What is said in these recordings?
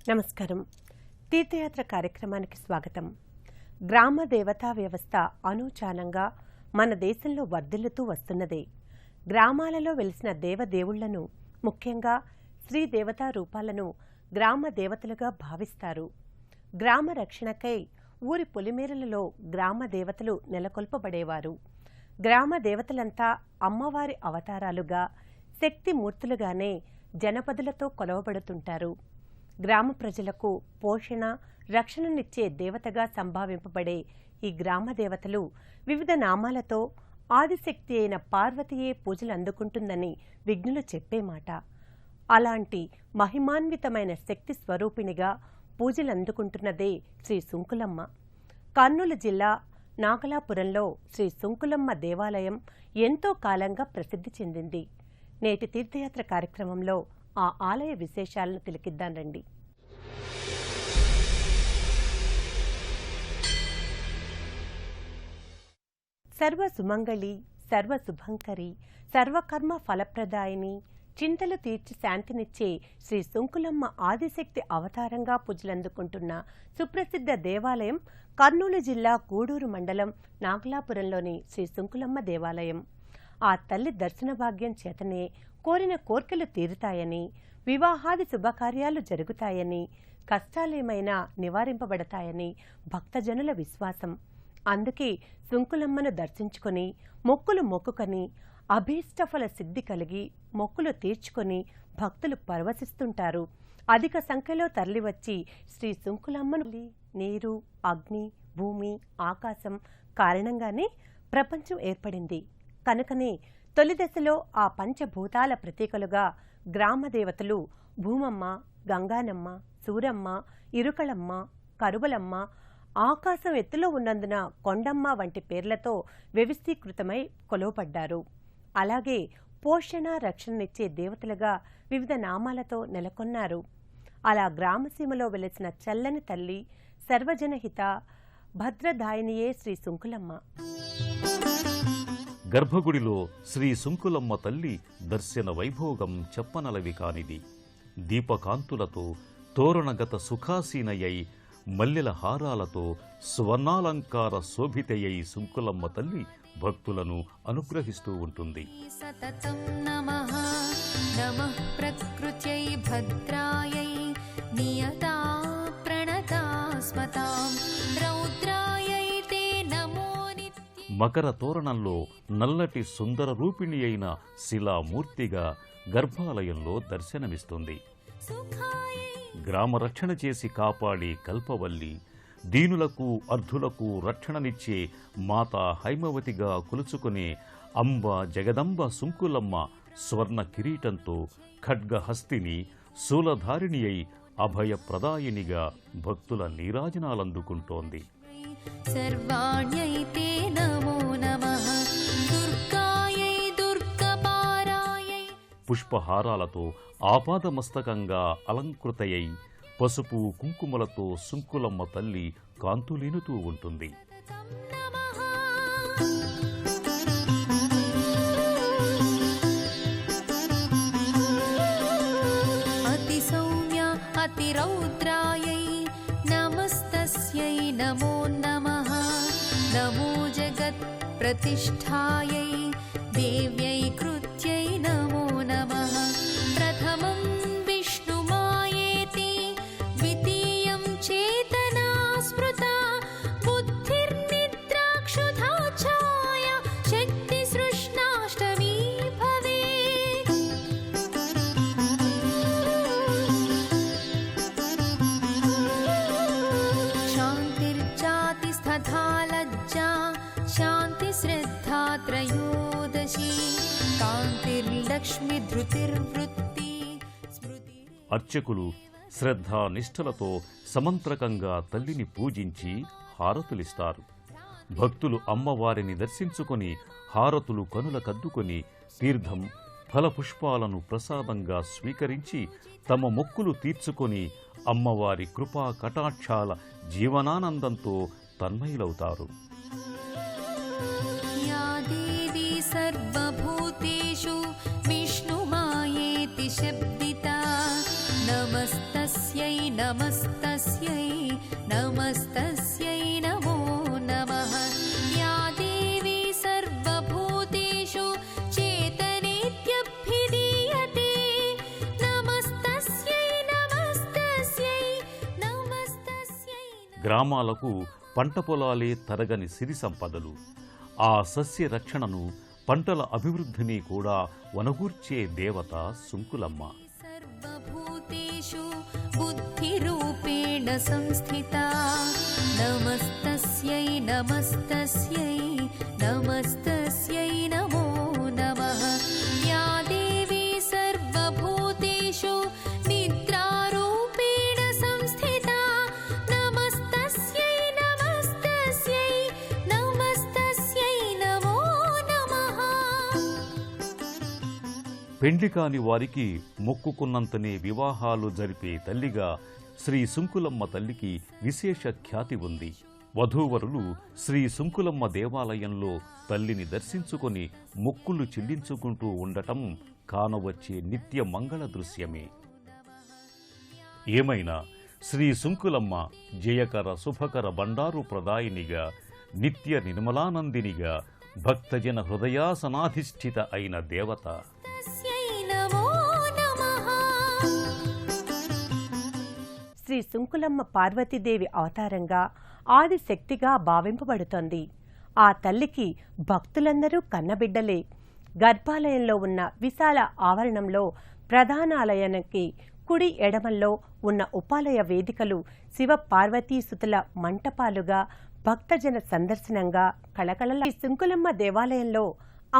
నమస్కారం. తీర్థయాత్ర కార్యక్రమానికి స్వాగతం. గ్రామ దేవతా వ్యవస్థ అనూచానంగా మన దేశంలో వర్ధిల్లుతూ వస్తున్నదే. గ్రామాలలో వెలిసిన దేవదేవుళ్లను, ముఖ్యంగా శ్రీ దేవతా రూపాలను గ్రామ దేవతలుగా భావిస్తారు. గ్రామ రక్షణకై ఊరి పొలిమేరలలో గ్రామ దేవతలు నెలకొల్పబడేవారు. గ్రామ దేవతలంతా అమ్మవారి అవతారాలుగా, శక్తిమూర్తులుగానే జనపదులతో కొలవబడుతుంటారు. గ్రామ ప్రజలకు పోషణ, రక్షణనిచ్చే దేవతగా సంభావింపబడే ఈ గ్రామ దేవతలు వివిధ నామాలతో ఆదిశక్తి అయిన పార్వతీయే పూజలు అందుకుంటుందని విజ్ఞులు చెప్పే మాట. అలాంటి మహిమాన్వితమైన శక్తి స్వరూపిణిగా పూజలు అందుకుంటున్నదే శ్రీ సుంకులమ్మ. కర్నూలు జిల్లా నాగలాపురంలో శ్రీ సుంకులమ్మ దేవాలయం ఎంతో కాలంగా ప్రసిద్ధి చెందింది. నేటి తీర్థయాత్ర కార్యక్రమంలో ఆ ఆలయ విశేషాలను తిలకిద్దాం రండి. సర్వసుమంగళి, సర్వశుభంకరి, సర్వకర్మ ఫలప్రదాయిని, చింతలు తీర్చి శాంతినిచ్చే శ్రీ సుంకులమ్మ ఆదిశక్తి అవతారంగా పూజలందుకుంటున్న సుప్రసిద్ధ దేవాలయం కర్నూలు జిల్లా గూడూరు మండలం నాగలాపురంలోని శ్రీ సుంకులమ్మ దేవాలయం. ఆ తల్లి దర్శన భాగ్యం చేతనే కోరిన కోర్కెలు తీరుతాయని, వివాహాది శుభకార్యాలు జరుగుతాయని, కష్టాలేమైనా నివారింపబడతాయని భక్తజనుల విశ్వాసం. అందుకే సుంకులమ్మను దర్శించుకొని మొక్కులు మొక్కుకొని అభీష్టఫల సిద్ధి కలిగి మొక్కులు తీర్చుకొని భక్తులు పరవశిస్తుంటారు. అధిక సంఖ్యలో తరలివచ్చి శ్రీ సుంకులమ్మను నీరు, అగ్ని, భూమి, ఆకాశం కారణంగానే ప్రపంచం ఏర్పడింది. కనుకనే తొలి దశలో ఆ పంచభూతాల ప్రతీకలుగా గ్రామదేవతలు భూమమ్మ, గంగానమ్మ, సూరమ్మ, ఇరుకళమ్మ, కరువలమ్మ, ఆకాశం ఎత్తులో ఉన్నందున కొండమ్మ వంటి పేర్లతో వ్యవస్థీకృతమై కొలువపడ్డారు. అలాగే పోషణ, రక్షణనిచ్చే దేవతలుగా వివిధ నామాలతో నెలకొన్నారు. అలా గ్రామసీమలో వెలసిన చల్లని తల్లి, సర్వజనహిత, భద్రదాయినియే శ్రీ సుంకులమ్మ. గర్భగుడిలో శ్రీ సుంకులమ్మ తల్లి దర్శన వైభోగం చెప్పనలవి కానిది. దీపకాంతులతో తోరణగత సుఖాసీనయై మల్లెల హారాలతో స్వర్ణాలంకార శోభితయై సుంకులమ్మ తల్లి భక్తులను అనుగ్రహిస్తూ ఉంటుంది. సతతం నమః నమః ప్రకృత్యై భద్రాయై నియతా ప్రణతా స్మతాం రౌద్రాయై తే నమో నిత్యం. మకర తోరణంలో నల్లటి సుందర రూపిణి అయిన శిలామూర్తిగా గర్భాలయంలో దర్శనమిస్తుంది. గ్రామ రక్షణ చేసి కాపాడే కల్పవల్లి, దీనులకు అర్ధులకు రక్షణనిచ్చే మాతా హైమవతిగా కొలుచుకునే అంబ జగదంబ సుంకులమ్మ స్వర్ణ కిరీటంతో ఖడ్గహస్తిని, శూలధారిణి అయి అభయప్రదాయినిగా భక్తుల నీరాజనాలందుకుంటోంది. సర్వాణ్యైతే నమో నమః దుర్గాయై దుర్గపారాయై. పుష్పహారాలతో ఆపాదమస్తకంగా అలంకృతయై పసుపు కుంకుమలతో సుంకులమ్మ తల్లి కాంతులీనుతూ ఉంటుంది. అతి సౌమ్య అతి రౌద్రాయై నమస్తస్యై నమో నమః నమో జగత్ ప్రతిష్ఠాయై దేవ్యై కృత్యై నమో నమః. ప్రథమం విష్ణుమాయేతి ద్వితీయం చేతనా స్మృతా బుద్ధిర్నిద్రాక్షుధా ఛాయ శక్తి సృష్ణాష్టమీ భవేత్. శాంతిర్జాతిస్తథా లజ్జా శాంతి శ్రద్ధా త్రయోదశి కాంతిర్లక్ష్మి ధృతిర్వృత్తి స్మృతి. అర్చకులు శ్రద్ధా నిష్ఠలతో సమంత్రకంగా తల్లిని పూజించి హారతులిస్తారు. భక్తులు అమ్మవారిని దర్శించుకొని హారతులు కనులకద్దుకొని తీర్థం, ఫలపుష్పాలను ప్రసాదంగా స్వీకరించి తమ మొక్కులు తీర్చుకొని అమ్మవారి కృపా కటాక్షాల జీవనానందంతో తన్మయులవుతారు. యా దేవీ సర్వభూతేషు విష్ణుమాయేతి శబ్దితా నమస్తస్యై नमस्तस्यै नमस्तस्यै नमस्तस्यै नमो नमः या देवी सर्वभूतेषु चेतनेत्यभिधीयते नमस्तस्यै नमस्तस्यै नमस्तस्यै గ్రామాలకు పంట పొలాలే తరగని సిరి సంపదలు. ఆ సస్య రక్షణను, పంటల అభివృద్ధిని కూడా వనగూర్చే దేవత సుంకులమ్మ. सर्वभूतेषु बुद्धिरूपेण संस्थिता नमस्तस्यै नमस्तस्यै नमस्तस्यै नमो नमः या देवी सर्वभूतेषु निद्रारूपेण संस्थिता नमस्तस्यै नमस्तस्यै नमस्तस्यै नमो नमः పెండ్లి కాని వారికి మొక్కుకున్నంతనే వివాహాలు జరిపే తల్లిగా శ్రీ సుంకులమ్మ తల్లికి విశేష ఖ్యాతి ఉంది. వధూవరులు శ్రీ సుంకులమ్మ దేవాలయంలో తల్లిని దర్శించుకొని మొక్కులు చెల్లించుకుంటూ ఉండటం కానవచ్చే నిత్య మంగళ దృశ్యమే. ఏమైనా శ్రీ సుంకులమ్మ జయకర శుభకర బండారు ప్రదాయినిగా, నిత్య నిర్మలానందినిగా, భక్తజన హృదయాసనాధిష్ఠిత అయిన దేవత. तस्यै नमो नमः శ్రీ సుంకులమ్మ పార్వతీదేవి అవతారంగా ఆదిశక్తిగా భావింపబడుతోంది. ఆ తల్లికి భక్తులందరూ కన్నబిడ్డలే. గర్భాలయంలో ఉన్న విశాల ఆవరణంలో ప్రధానాలయానికి కుడి ఎడమల్లో ఉన్న ఉపాలయ వేదికలు శివ పార్వతీసుతుల మంటపాలుగా, భక్తజన సందర్శనంగా కళకళల. ఈ సుంకులమ్మ దేవాలయంలో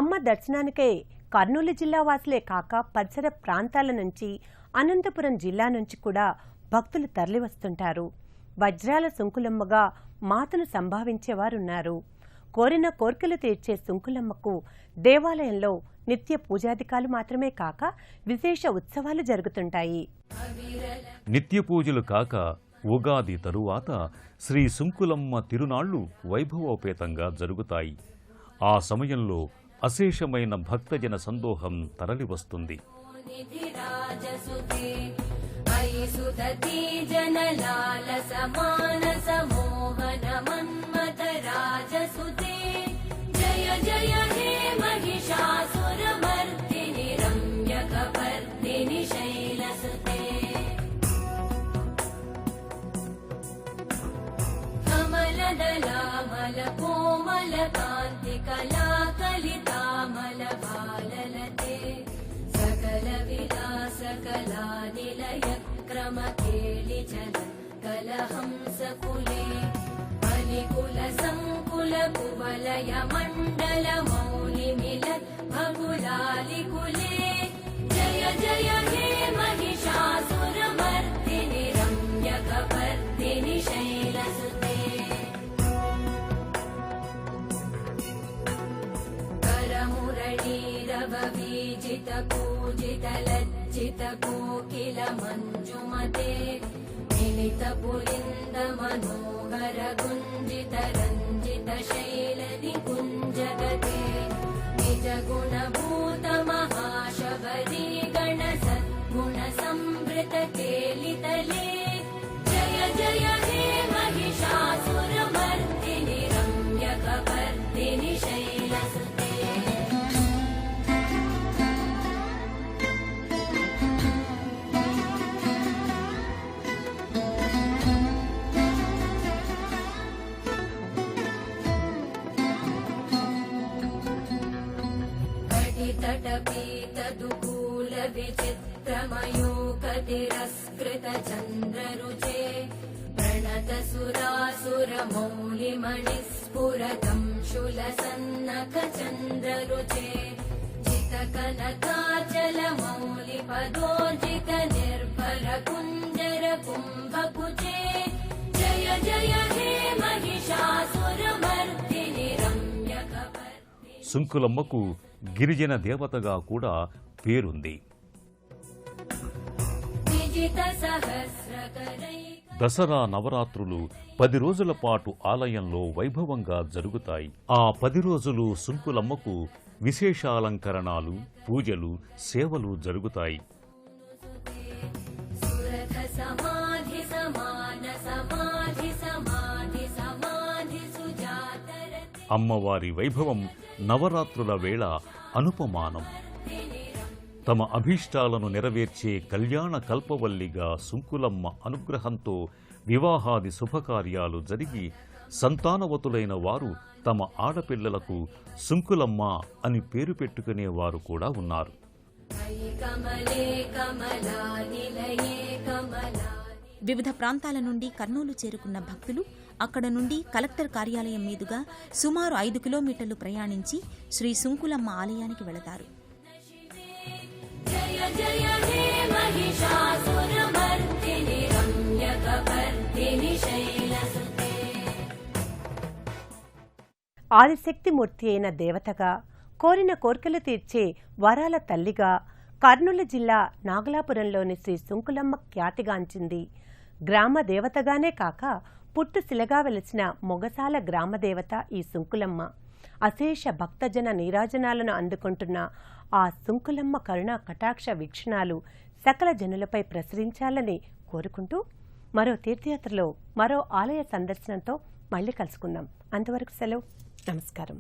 అమ్మ దర్శనానికే కర్నూలు జిల్లా వాసులే కాక పరిసర ప్రాంతాల నుంచి, అనంతపురం జిల్లా నుంచి కూడా భక్తులు తరలివస్తుంటారు. వజ్రాల సుంకులమ్మగా మాతను సంభావించేవారున్నారు. కోరిన కోర్కెలు తీర్చే సుంకులమ్మకు దేవాలయంలో నిత్య పూజాధికాలు మాత్రమే కాక విశేష ఉత్సవాలు జరుగుతుంటాయి. నిత్య పూజలు కాక ఉగాది తరువాత శ్రీ సుంకులమ్మ తిరునాళ్లు వైభవోపేతంగా జరుగుతాయి. ఆ సమయంలో అశేషమైన భక్తజన సందోహం తరలివస్తుంది. जय जय हे महिषासुरमर्दिनि रम्यकपर्दिनि शैलसुते कमलदलामलकोमलकान्तिकलाकलितामलभाललते सकलविलासकलानिलयक्रमकेलिचल कलहंसकुले कुवलयमण्डलमौलिमिलत् भगुलालिकुले जय जय हे महिषासुरमर्दिनि रम्यकपर्दिनि शैलसुते करमुरळीरववीजितपूजितलज्जितकोकिलमञ्जुमते मिलितपुलिन्दमनोहर गुञ्जितरञ्जितशैलनिकुञ्जगते निजगुणभूतमहाशबरी गणसद्गुणसंवृतकेलितले जय जय हे महिषासुरमर्दिनि रम्यकपर्दिनि शैलसुते कटितटपीतदुकूलविचित्रमयूकतिरस्कृतचन्द्ररुचे प्रणतसुरासुरमौलिमणिस्फुरतं शूलसन्नखचन्द्ररुचे जितकनकाचलमौलिपदोजितनिर्भरकुञ्जरकुम्भकुचे जय जय हे महिषासुरमर्दिनि रम्यकपर्दिनि సుంకులమ్మకు గిరిజన దేవతగా కూడా పేరుంది. దసరా నవరాత్రులు 10 రోజుల పాటు ఆలయంలో వైభవంగా జరుగుతాయి. ఆ 10 రోజులు సుంకులమ్మకు విశేషాలంకరణాలు, పూజలు, సేవలు జరుగుతాయి. అమ్మవారి వైభవం నవరాత్రుల వేళ అనుపమానం. తమ అభీష్టాలను నెరవేర్చే కళ్యాణ కల్పవల్లిగా సుంకులమ్మ అనుగ్రహంతో వివాహాది శుభకార్యాలు జరిగి సంతానవతులైన వారు తమ ఆడపిల్లలకు సుంకులమ్మ అని పేరు పెట్టుకునేవారు కూడా ఉన్నారు. కమలే కమలానిలయే కమలా వివిధ ప్రాంతాల నుండి కర్నూలు చేరుకున్న భక్తులు అక్కడ నుండి కలెక్టర్ కార్యాలయం మీదుగా సుమారు 5 కిలోమీటర్లు ప్రయాణించి శ్రీ సుంకులమ్మ ఆలయానికి వెళతారు. జయ జయ హే మహిషాసురమర్దిని రమ్యకపర్దిని శైలసుతే. ఆదిశక్తిమూర్తి అయిన దేవతగా, కోరిన కోర్కెలు తీర్చే వరాల తల్లిగా కర్నూలు జిల్లా నాగలాపురంలోని శ్రీ సుంకులమ్మ ఖ్యాతిగాంచింది. గ్రామ దేవతగానే కాక పుట్టుశిలగా వెలిసిన మొగసాల గ్రామదేవత ఈ సుంకులమ్మ. అశేష భక్తజన నీరాజనాలను అందుకుంటున్న ఆ సుంకులమ్మ కరుణా కటాక్ష వీక్షణాలు సకల జనులపై ప్రసరించాలని కోరుకుంటూ మరో తీర్థయాత్రలో మరో ఆలయ సందర్శనంతో మళ్ళీ కలుసుకుందాం. అంతవరకు సెలవు. నమస్కారం.